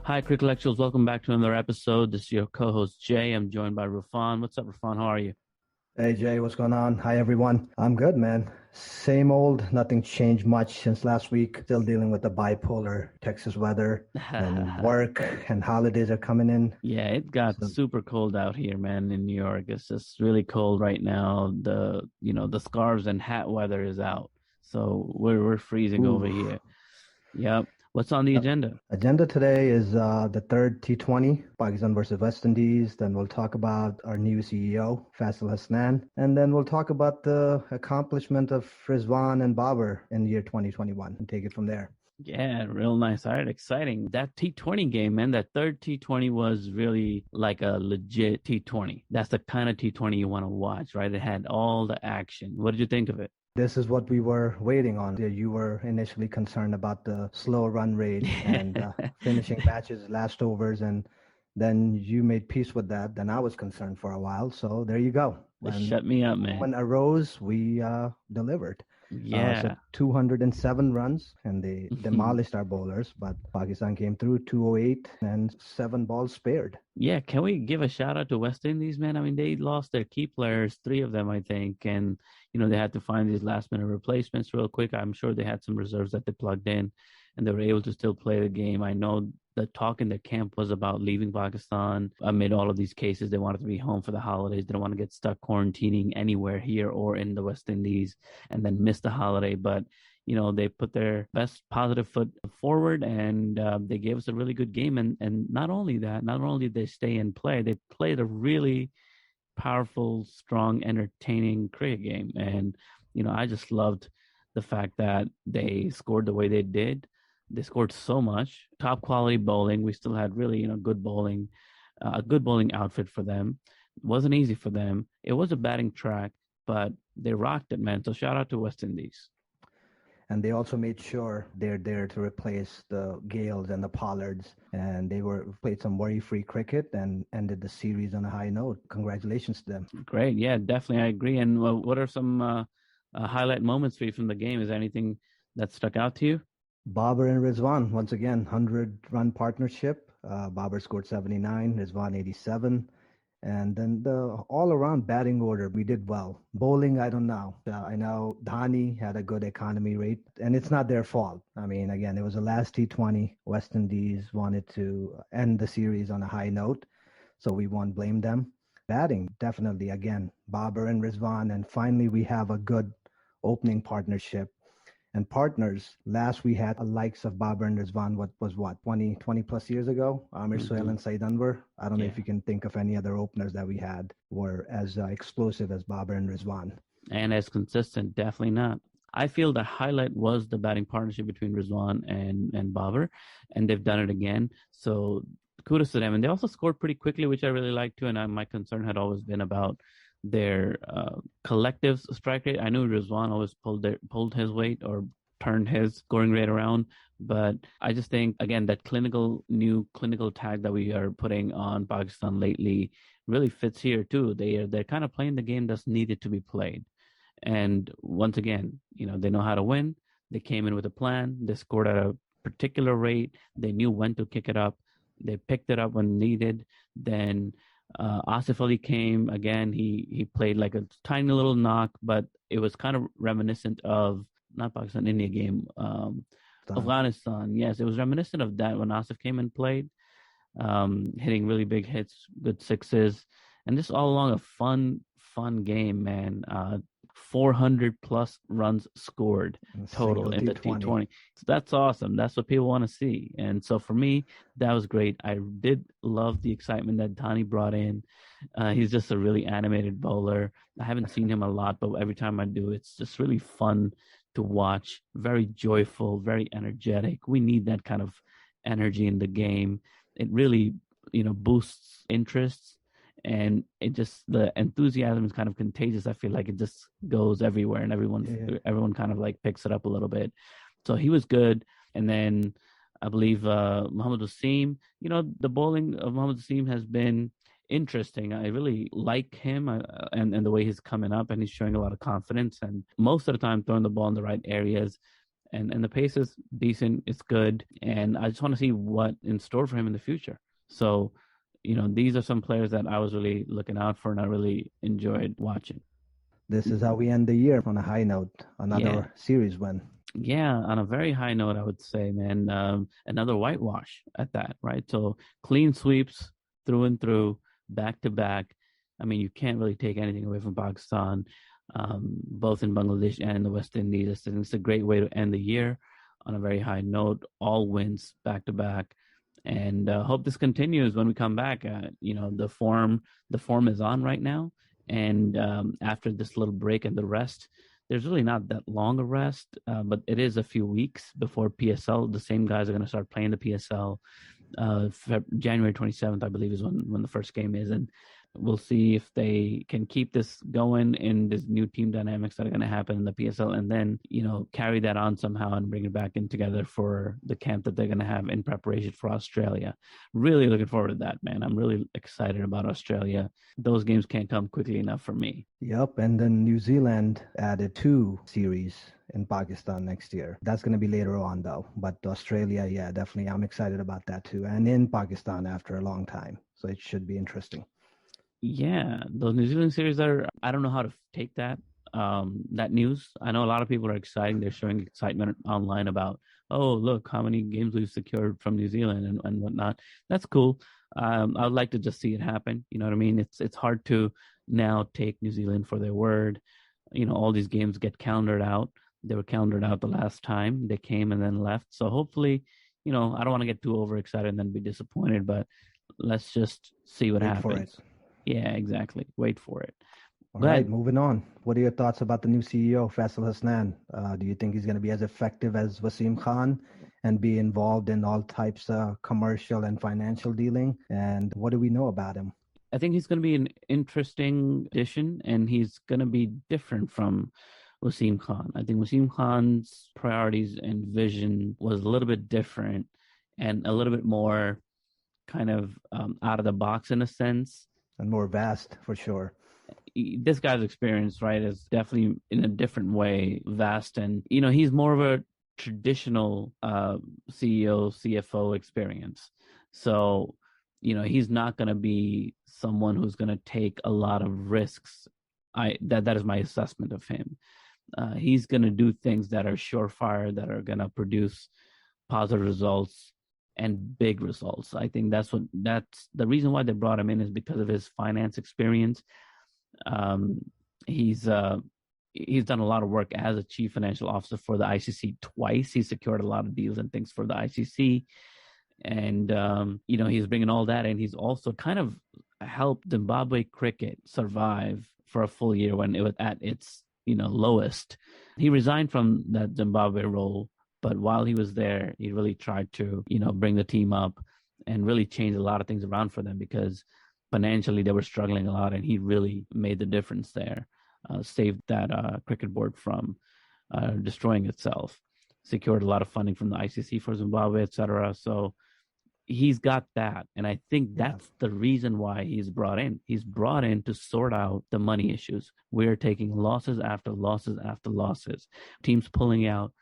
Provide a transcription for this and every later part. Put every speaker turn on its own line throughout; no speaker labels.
Hi, Crickellectuals. Welcome back to another episode. This is your co-host Jay. I'm joined by Rafan. What's up, Rafan? How are you?
Hey Jay, what's going on? Hi everyone. I'm good, man. Same old, nothing changed much since last week. Still dealing with the bipolar Texas weather and work and holidays are coming in.
Yeah, it got
So,
super cold out here, man, in New York. It's just really cold right now. The scarves and hat weather is out. So we're freezing over
ooh.
here. Yep. What's on the
Yep.
agenda?
Agenda today is the third T20, Pakistan versus West Indies. Then we'll talk about our new CEO, Faisal Husnain. And then we'll talk about the accomplishment of Rizwan and Babar in the year 2021 and take it from there.
Yeah, real nice. All right, exciting. That T20 game, man, that third T20 was really like a legit T20. That's the kind of T20 you want to watch, right? It had all the action. What did you think of it?
This is what we were waiting on. You were initially concerned about the slow run rate and finishing matches, last overs, and then you made peace with that. Then I was concerned for a while. So there you go. When
Shut me up,
the
man.
moment arose, we delivered. So
Yeah.
207 runs, and they demolished our bowlers. But Pakistan came through 208 and 7 balls spared.
Yeah, can we give a shout out to West Indies, man? I mean, they lost their key players, three of them, I think, and they had to find these last minute replacements real quick. I'm sure they had some reserves that they plugged in, and they were able to still play the game. I know the talk in the camp was about leaving Pakistan amid all of these cases. They wanted to be home for the holidays. They don't want to get stuck quarantining anywhere here or in the West Indies and then miss the holiday. But they put their best positive foot forward and they gave us a really good game. And not only that, not only did they stay and play, they played a really powerful, strong, entertaining cricket game. And, I just loved the fact that they scored the way they did. They scored so much, top quality bowling. We still had really, good bowling, a good bowling outfit for them. It wasn't easy for them. It was a batting track, but they rocked it, man. So shout out to West Indies.
And they also made sure they're there to replace the Gales and the Pollards. And they were played some worry-free cricket and ended the series on a high note. Congratulations to them.
Great. Yeah, definitely. I agree. And what are some highlight moments for you from the game? Is there anything that stuck out to you?
Babar and Rizwan, once again, 100-run partnership. Babar scored 79, Rizwan 87. And then the all-around batting order, we did well. Bowling, I don't know. I know Dhani had a good economy rate, and it's not their fault. I mean, again, it was the last T20. West Indies wanted to end the series on a high note, so we won't blame them. Batting, definitely, again, Babar and Rizwan, and finally we have a good opening partnership and partners. Last we had the likes of Babar and Rizwan, what was 20 plus years ago? Amir Sohail and Saeed Anwar. I don't know if you can think of any other openers that we had were as explosive as Babar and Rizwan.
And as consistent, definitely not. I feel the highlight was the batting partnership between Rizwan and Babar, and they've done it again. So kudos to them. And they also scored pretty quickly, which I really like too. And my concern had always been about their collective strike rate. I knew Rizwan always pulled his weight or turned his scoring rate around, but I just think again that new clinical tag that we are putting on Pakistan lately really fits here too. They're kind of playing the game that's needed to be played, and once again, they know how to win. They came in with a plan. They scored at a particular rate. They knew when to kick it up. They picked it up when needed. Then Asif Ali came again. He played like a tiny little knock, but it was kind of reminiscent of not Pakistan India game, Afghanistan. Yes, it was reminiscent of that when Asif came and played, hitting really big hits, good sixes, and just all along a fun game, man. 400 plus runs scored total in the T20. So that's awesome. That's what people want to see. And so for me, that was great. I did love the excitement that Dhani brought in. He's just a really animated bowler. I haven't seen him a lot, but every time I do, it's just really fun to watch. Very joyful, very energetic. We need that kind of energy in the game. It really, boosts interests. And the enthusiasm is kind of contagious. I feel like it just goes everywhere, and everyone kind of like picks it up a little bit. So he was good. And then I believe Mohammad Wasim, the bowling of Mohammad Wasim has been interesting. I really like him and the way he's coming up, and he's showing a lot of confidence, and most of the time throwing the ball in the right areas. and the pace is decent. It's good, and I just want to see what in store for him in the future. So, these are some players that I was really looking out for, and I really enjoyed watching.
This is how we end the year on a high note.
Yeah,
Another series win.
yeah. On a very high note, I would say, man, another whitewash at that, right? So clean sweeps through and through, back to back. I mean, you can't really take anything away from Pakistan, both in Bangladesh and in the West Indies. It's a great way to end the year on a very high note. All wins back to back, and hope this continues when we come back. The form is on right now, and after this little break and the rest, there's really not that long a rest, but it is a few weeks before PSL. The same guys are going to start playing the PSL. January 27th, I believe, is when the first game is, and we'll see if they can keep this going in this new team dynamics that are going to happen in the PSL, and then carry that on somehow and bring it back in together for the camp that they're going to have in preparation for Australia. Really looking forward to that, man. I'm really excited about Australia. Those games can't come quickly enough for me.
Yep, and then New Zealand added 2 series in Pakistan next year. That's going to be later on, though. But Australia, yeah, definitely. I'm excited about that, too. And in Pakistan after a long time. So it should be interesting.
Yeah, those New Zealand series I don't know how to take that news. I know a lot of people are excited. They're showing excitement online about, oh, look, how many games we've secured from New Zealand and whatnot. That's cool. I would like to just see it happen. You know what I mean? It's hard to now take New Zealand for their word. All these games get calendared out. They were calendared out the last time. They came and then left. So hopefully, I don't want to get too overexcited and then be disappointed, but let's just see what happens.
For it.
Yeah, exactly. Wait for it.
All right, moving on. What are your thoughts about the new CEO, Faisal Husnain? Do you think he's going to be as effective as Wasim Khan and be involved in all types of commercial and financial dealing? And what do we know about him?
I think he's going to be an interesting addition, and he's going to be different from Wasim Khan. I think Wasim Khan's priorities and vision was a little bit different and a little bit more kind of out of the box in a sense.
And more vast, for sure.
This guy's experience, right, is definitely in a different way vast. And, he's more of a traditional CEO, CFO experience. So, he's not going to be someone who's going to take a lot of risks. That is my assessment of him. He's going to do things that are surefire, that are going to produce positive results and big results. I think that's the reason why they brought him in, is because of his finance experience. He's done a lot of work as a chief financial officer for the ICC twice. He secured a lot of deals and things for the ICC, and he's bringing all that in. He's also kind of helped Zimbabwe cricket survive for a full year when it was at its lowest. He resigned from that Zimbabwe role, but while he was there, he really tried to, bring the team up and really change a lot of things around for them, because financially they were struggling a lot, and he really made the difference there, saved that cricket board from destroying itself, secured a lot of funding from the ICC for Zimbabwe, etc. So he's got that, and I think that's the reason why he's brought in. He's brought in to sort out the money issues. We're taking losses after losses after losses, teams pulling out,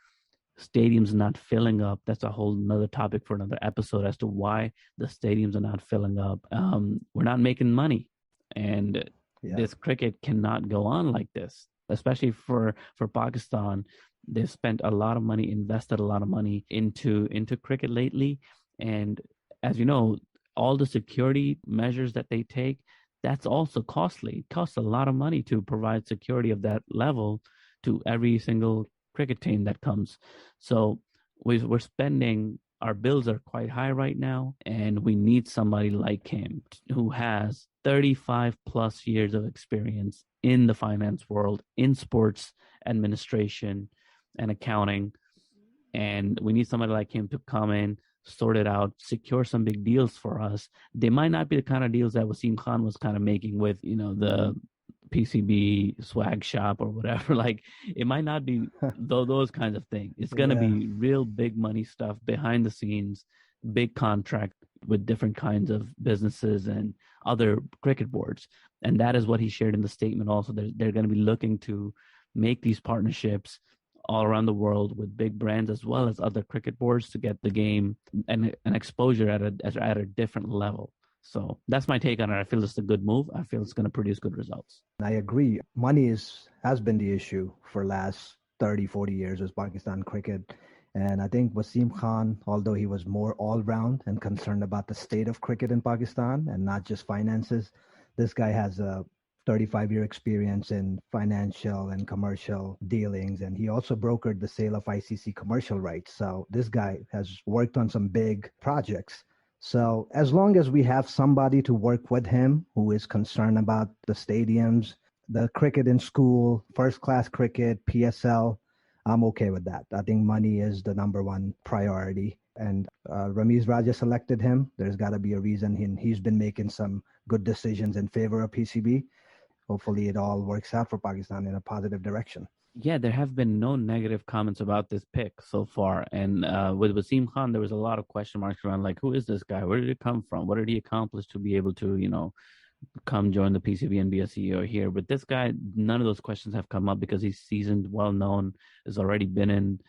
stadiums not filling up. That's a whole nother topic for another episode as to why the stadiums are not filling up. We're not making money, and this cricket cannot go on like this, especially for Pakistan. They've spent a lot of money, invested a lot of money into cricket lately, and as you know, all the security measures that they take, that's also costly. It costs a lot of money to provide security of that level to every single cricket team that comes. So we're spending, our bills are quite high right now, and we need somebody like him who has 35 plus years of experience in the finance world, in sports administration and accounting. And we need somebody like him to come in, sort it out, secure some big deals for us. They might not be the kind of deals that Wasim Khan was kind of making with, the PCB swag shop or whatever. Like, it might not be those kinds of things. It's going to be real big money stuff behind the scenes, big contract with different kinds of businesses and other cricket boards. And that is what he shared in the statement also. They're going to be looking to make these partnerships all around the world with big brands as well as other cricket boards to get the game and an exposure at a different level. So that's my take on it. I feel it's a good move. I feel it's going to produce good results.
I agree. Money has been the issue for last 30, 40 years with Pakistan cricket. And I think Wasim Khan, although he was more all-round and concerned about the state of cricket in Pakistan and not just finances, this guy has a 35-year experience in financial and commercial dealings. And he also brokered the sale of ICC commercial rights. So this guy has worked on some big projects. So as long as we have somebody to work with him who is concerned about the stadiums, the cricket in school, first class cricket, PSL, I'm okay with that. I think money is the number one priority. And Ramiz Raja selected him. There's got to be a reason. He's been making some good decisions in favor of PCB. Hopefully it all works out for Pakistan in a positive direction.
Yeah, there have been no negative comments about this pick so far. And with Wasim Khan, there was a lot of question marks around, like, who is this guy? Where did he come from? What did he accomplish to be able to, come join the PCB and be a CEO here? But this guy, none of those questions have come up because he's seasoned, well known, has already been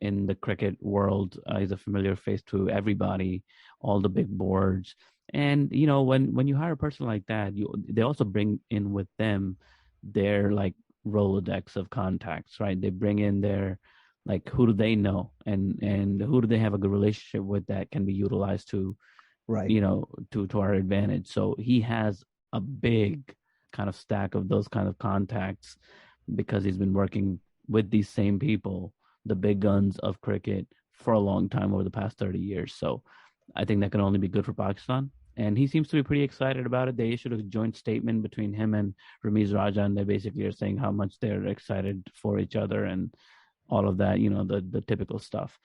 in the cricket world. He's a familiar face to everybody, all the big boards. And when you hire a person like that, they also bring in with them their like Rolodex of contacts, right? They bring in their, like, who do they know and who do they have a good relationship with that can be utilized to,
right,
to our advantage. So he has a big kind of stack of those kind of contacts because he's been working with these same people, the big guns of cricket, for a long time over the past 30 years. So I think that can only be good for Pakistan. And he seems to be pretty excited about it. They issued a joint statement between him and Ramiz Raja, and they basically are saying how much they're excited for each other and all of that, the typical stuff.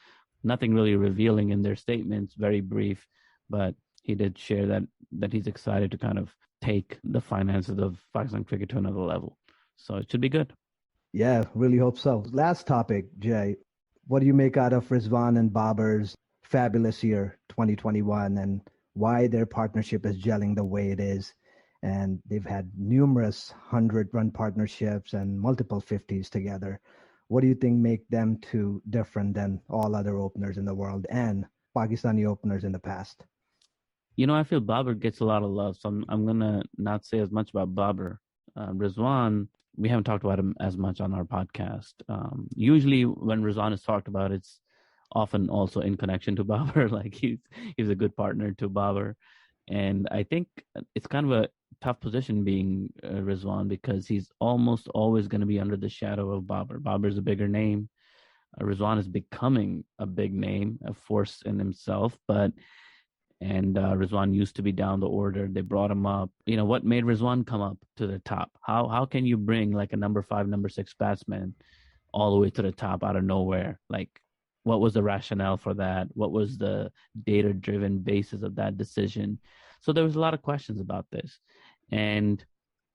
Nothing really revealing in their statements, very brief, but he did share that he's excited to kind of take the finances of Pakistan cricket to another level. So it should be good.
Yeah, really hope so. Last topic, Jay. What do you make out of Rizwan and Babar's fabulous year 2021 and why their partnership is gelling the way it is? And they've had numerous 100-run partnerships and multiple 50s together. What do you think make them two different than all other openers in the world and Pakistani openers in the past?
I feel Babar gets a lot of love, so I'm gonna not say as much about Babar. Rizwan, we haven't talked about him as much on our podcast. Usually, when Rizwan is talked about, it's often also in connection to Babar. Like he's a good partner to Babar, and I think it's kind of a tough position being Rizwan because he's almost always going to be under the shadow of Babar. Babar's a bigger name. Rizwan is becoming a big name, a force in himself, and Rizwan used to be down the order. They brought him up. What made Rizwan come up to the top? How can you bring like a number 5, number 6 batsman all the way to the top out of nowhere? Like, what was the rationale for that? What was the data-driven basis of that decision? So there was a lot of questions about this, and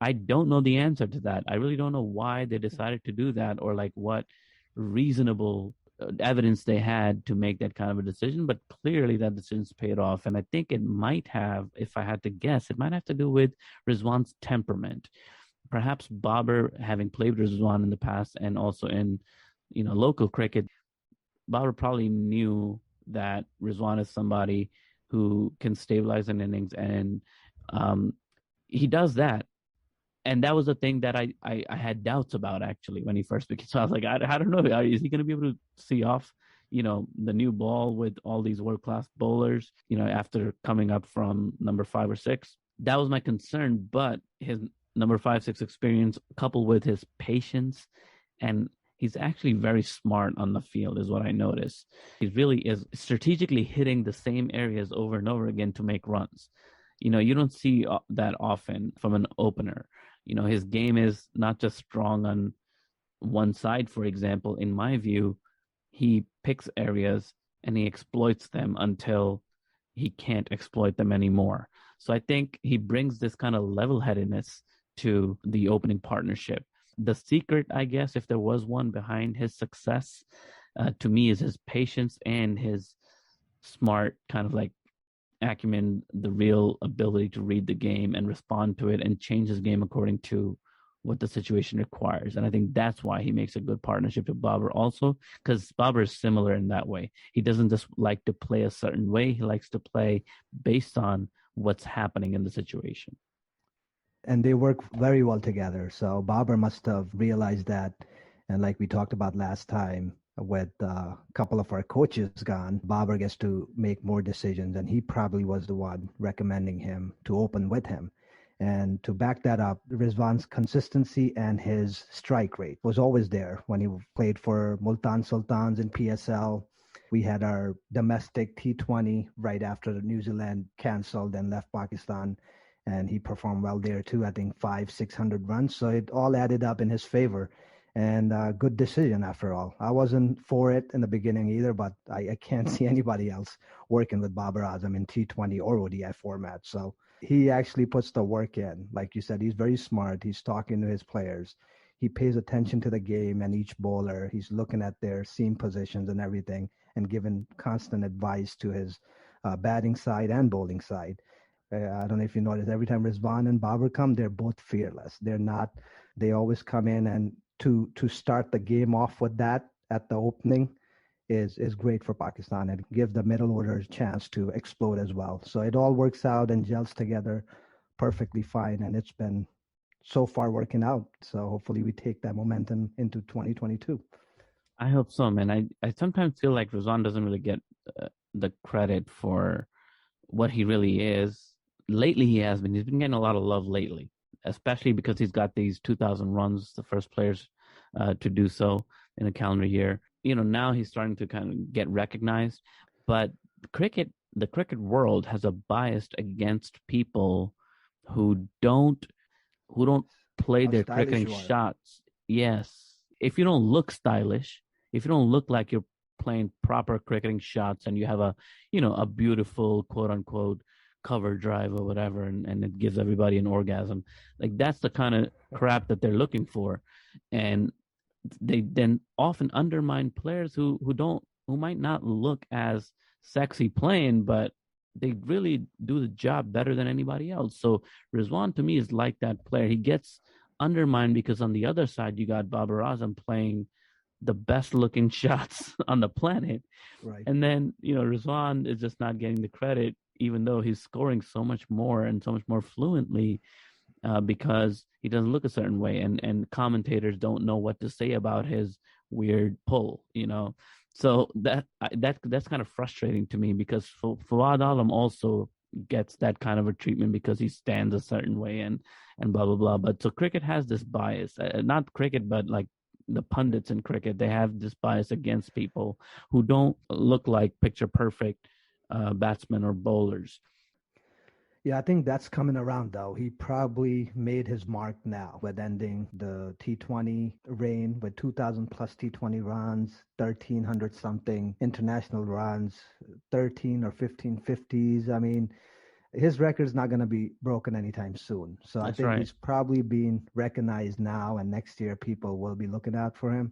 I don't know the answer to that. I really don't know why they decided to do that, or like what reasonable evidence they had to make that kind of a decision, but clearly that decision's paid off. And I think it might have, if I had to guess, it might have to do with Rizwan's temperament. Perhaps Babar, having played with Rizwan in the past and also in, local cricket, Babar probably knew that Rizwan is somebody who can stabilize an innings, and he does that. And that was the thing that I had doubts about actually when he first became. So I was like, I don't know, is he going to be able to see off, the new ball with all these world class bowlers, after coming up from number 5 or 6? That was my concern. But his number 5, 6 experience, coupled with his patience, and he's actually very smart on the field, is what I noticed. He really is strategically hitting the same areas over and over again to make runs. You don't see that often from an opener. His game is not just strong on one side, for example. In my view, he picks areas and he exploits them until he can't exploit them anymore. So I think he brings this kind of level-headedness to the opening partnership. The secret, I guess, if there was one behind his success, to me, is his patience and his smart kind of like acumen, the real ability to read the game and respond to it and change his game according to what the situation requires. And I think that's why he makes a good partnership to Babar also, because Babar is similar in that way. He doesn't just like to play a certain way. He likes to play based on what's happening in the situation.
And they work very well together. So Babar must have realized that. And like we talked about last time, with a couple of our coaches gone, Babar gets to make more decisions. And he probably was the one recommending him to open with him. And to back that up, Rizwan's consistency and his strike rate was always there when he played for Multan Sultans in PSL. We had our domestic T20 right after New Zealand canceled and left Pakistan, and he performed well there too. I think 500-600 runs, so it all added up in his favor. And good decision after all. I wasn't for it in the beginning either, but I can't see anybody else working with Babar Azam in T20 or ODI format. So he actually puts the work in. Like you said, he's very smart. He's talking to his players. He pays attention to the game and each bowler. He's looking at their seam positions and everything and giving constant advice to his batting side and bowling side. I don't know if you noticed, every time Rizwan and Babar come, they're both fearless. They're not, they always come in, and to start the game off with that at the opening is great for Pakistan and give the middle order a chance to explode as well. So it all works out and gels together perfectly fine, and it's been so far working out. So hopefully we take that momentum into 2022.
I hope so, man. I sometimes feel like Rizwan doesn't really get the credit for what he really is. Lately, he has been. He's been getting a lot of love lately, especially because he's got these 2,000 runs, the first players to do so in a calendar year. Now he's starting to kind of get recognized. But the cricket world has a bias against people who don't play their cricketing shots. Yes. If you don't look stylish, if you don't look like you're playing proper cricketing shots and you have a beautiful quote unquote cover drive or whatever, and it gives everybody an orgasm, like that's the kind of crap that they're looking for. And they then often undermine players who might not look as sexy playing, but they really do the job better than anybody else. So Rizwan to me is like that player. He gets undermined because on the other side you got Babar Azam playing the best looking shots on the planet.
Right.
And then, Rizwan is just not getting the credit, even though he's scoring so much more and so much more fluently, because he doesn't look a certain way, and commentators don't know what to say about his weird pull, So that's kind of frustrating to me, because Fawad Alam also gets that kind of a treatment because he stands a certain way and blah blah blah. But so cricket has this bias, not cricket, but like the pundits in cricket, they have this bias against people who don't look like picture perfect batsmen or bowlers.
Yeah, I think that's coming around though. He probably made his mark now with ending the T20 reign with 2,000 plus T20 runs, 1,300 something international runs, 13 or 15 50s. I mean, his record's not going to be broken anytime soon. So I think he's probably being recognized now, and next year people will be looking out for him.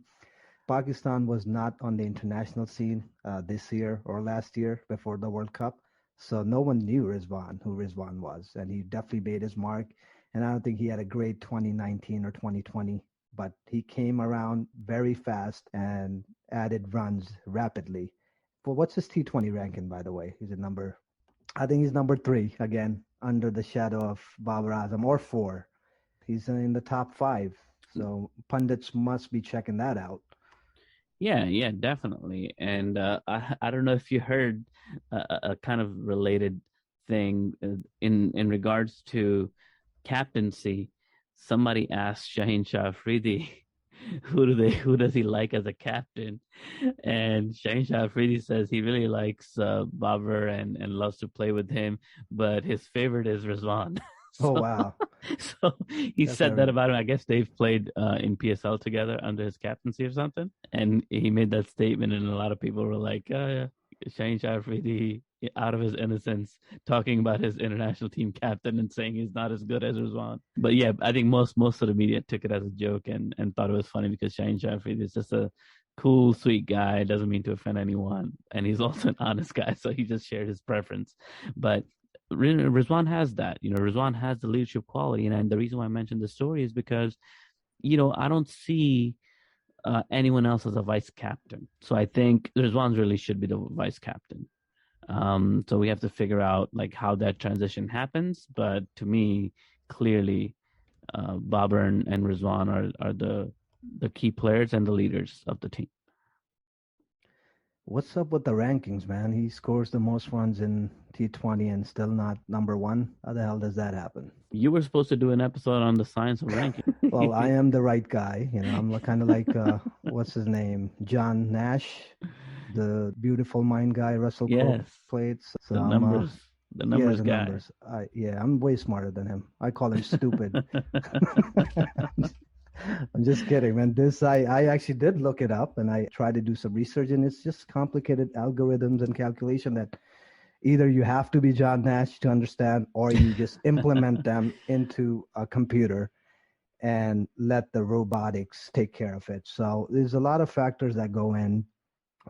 Pakistan was not on the international scene this year or last year before the World Cup. So no one knew who Rizwan was, and he definitely made his mark. And I don't think he had a great 2019 or 2020, but he came around very fast and added runs rapidly. Well, what's his T20 ranking, by the way? I think he's number 3, again, under the shadow of Babar Azam, or 4. He's in the top 5. So pundits must be checking that out.
Yeah, definitely. And I don't know if you heard a kind of related thing in regards to captaincy. Somebody asked Shaheen Shah Afridi, who does he like as a captain? And Shaheen Shah Afridi says he really likes Babar and loves to play with him, but his favorite is Rizwan.
Oh, wow.
So he said that about him. I guess they've played in PSL together under his captaincy or something. And he made that statement, and a lot of people were like, Shaheen Shah Afridi, out of his innocence, talking about his international team captain and saying he's not as good as Rizwan. But yeah, I think most of the media took it as a joke and thought it was funny, because Shaheen Shah Afridi is just a cool, sweet guy, doesn't mean to offend anyone. And he's also an honest guy, so he just shared his preference. But Rizwan has that. Rizwan has the leadership quality, and the reason why I mentioned the story is because I don't see anyone else as a vice captain. So I think Rizwan really should be the vice captain. So we have to figure out like how that transition happens. But to me, clearly, Babar and Rizwan are the key players and the leaders of the team.
What's up with the rankings, man? He scores the most runs in T20 and still not number one. How the hell does that happen?
You were supposed to do an episode on the science of ranking.
Well, I am the right guy. I'm kind of like, what's his name? John Nash, the beautiful mind guy Russell Crowe
Yes,
played. So
the
I'm,
numbers, the
yeah,
numbers
the
guy.
numbers. I'm way smarter than him. I call him stupid. I'm just kidding, man. I actually did look it up and I tried to do some research, and it's just complicated algorithms and calculation that either you have to be John Nash to understand, or you just implement them into a computer and let the robotics take care of it. So there's a lot of factors that go in.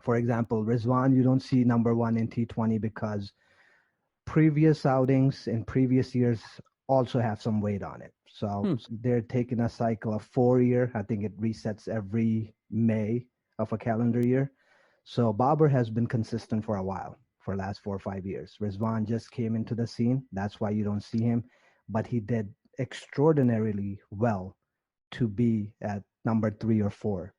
For example, Rizwan, you don't see number one in T20 because previous outings in previous years also have some weight on it. So they're taking a cycle of 4 year. I think it resets every May of a calendar year. So Babar has been consistent for a while, for the last 4 or 5 years. Rizwan just came into the scene. That's why you don't see him. But he did extraordinarily well to be at number 3 or 4.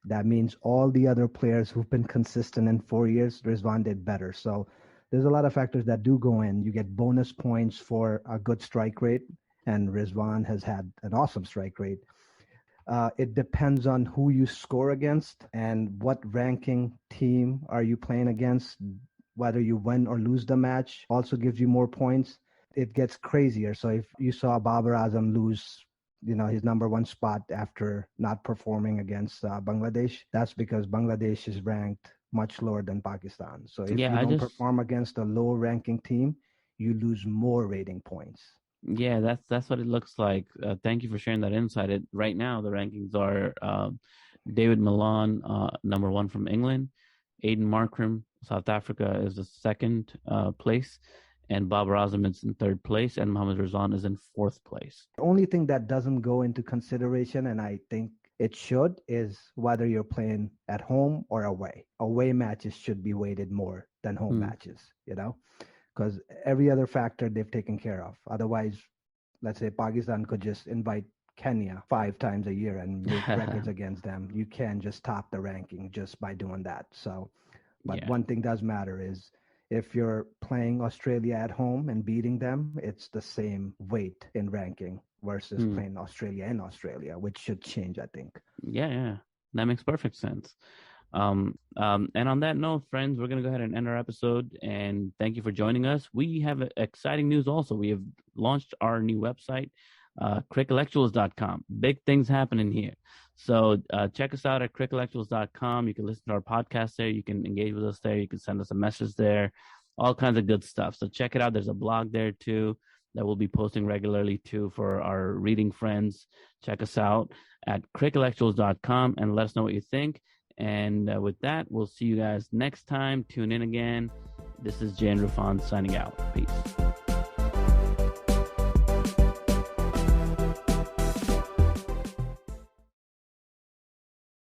That means all the other players who've been consistent in 4 years, Rizwan did better. So there's a lot of factors that do go in. You get bonus points for a good strike rate, and Rizwan has had an awesome strike rate. It depends on who you score against and what ranking team are you playing against. Whether you win or lose the match also gives you more points. It gets crazier. So if you saw Babar Azam lose, his number one spot after not performing against Bangladesh, that's because Bangladesh is ranked much lower than Pakistan. So if
Yeah,
you don't perform against a low ranking team, you lose more rating points.
yeah, that's what it looks like. Thank you for sharing that insight. Right now, the rankings are David Milan, number one from England, Aiden Markram, South Africa, is the second place, and Babar Azam is in third place, and Mohammad Rizwan is in fourth place.
The only thing that doesn't go into consideration, and I think it should, is whether you're playing at home or away. Away matches should be weighted more than home matches, because every other factor they've taken care of. Otherwise, let's say Pakistan could just invite Kenya 5 times a year and make records against them. You can just top the ranking just by doing that. So, but
Yeah.
one thing does matter is if you're playing Australia at home and beating them, it's the same weight in ranking versus playing Australia in Australia, which should change, I think.
Yeah, that makes perfect sense. And on that note, friends, we're going to go ahead and end our episode. And thank you for joining us. We have exciting news also. We have launched our new website, Crickellectuals.com. Big things happening here. So check us out at Crickellectuals.com. You can listen to our podcast there. You can engage with us there. You can send us a message there. All kinds of good stuff. So check it out. There's a blog there too that we'll be posting regularly too for our reading friends. Check us out at Crickellectuals.com and let us know what you think. And with that, we'll see you guys next time. Tune in again. This is Jay and Rufan signing out. Peace.